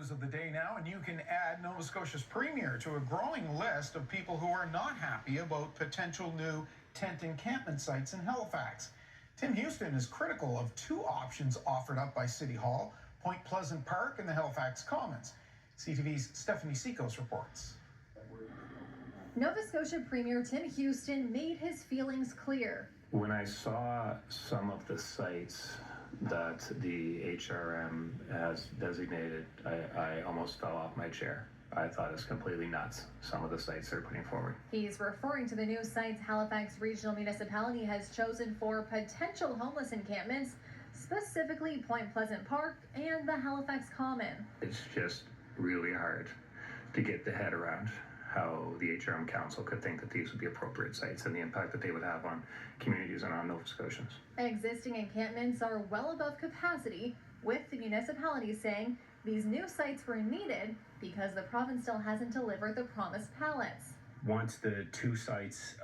news of the day now, and you can add Nova Scotia's premier to a growing list of people who are not happy about potential new tent encampment sites in Halifax. Tim Houston is critical of two options offered up by City Hall, Point Pleasant Park and the Halifax Commons. CTV's Stephanie Sikos reports. Nova Scotia Premier Tim Houston made his feelings clear. When I saw some of the sites that the HRM has designated, I almost fell off my chair. I thought it's completely nuts, some of the sites they're putting forward. He's referring to the new sites Halifax Regional Municipality has chosen for potential homeless encampments, specifically Point Pleasant Park and the Halifax Common. It's just really hard to get the head around how the HRM Council could think that these would be appropriate sites and the impact that they would have on communities and on Nova Scotians. Existing encampments are well above capacity, with the municipality saying these new sites were needed because the province still hasn't delivered the promised pallets. Once the two sites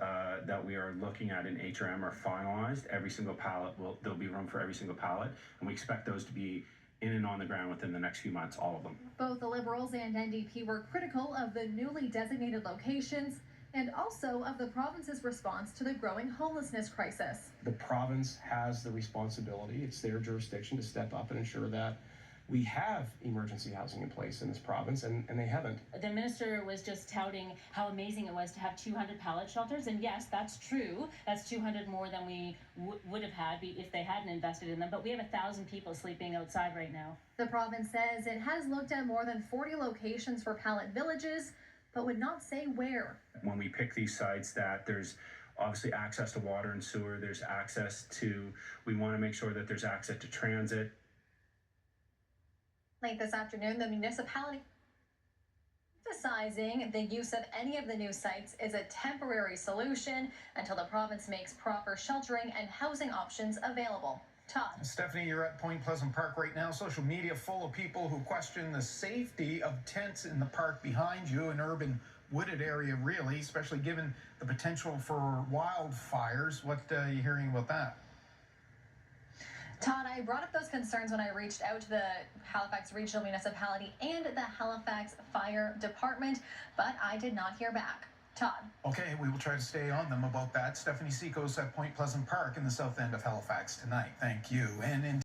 that we are looking at in HRM are finalized, every single pallet there'll be room for every single pallet, and we expect those to be in and on the ground within the next few months, all of them. Both the Liberals and NDP were critical of the newly designated locations and also of the province's response to the growing homelessness crisis. The province has the responsibility, it's their jurisdiction to step up and ensure that we have emergency housing in place in this province, and they haven't. The minister was just touting how amazing it was to have 200 pallet shelters, and yes, that's true. That's 200 more than we would have had if they hadn't invested in them, but we have 1,000 people sleeping outside right now. The province says it has looked at more than 40 locations for pallet villages, but would not say where. When we pick these sites, that there's obviously access to water and sewer, there's access to, we want to make sure that there's access to transit. Late this afternoon, the municipality emphasizing the use of any of the new sites is a temporary solution until the province makes proper sheltering and housing options available. Todd. Stephanie, you're at Point Pleasant Park right now. Social media full of people who question the safety of tents in the park behind you, an urban wooded area really, especially given the potential for wildfires. What are you hearing about that? Todd, I brought up those concerns when I reached out to the Halifax Regional Municipality and the Halifax Fire Department, but I did not hear back. Todd. Okay, we will try to stay on them about that. Stephanie Sikos at Point Pleasant Park in the south end of Halifax tonight. Thank you. And in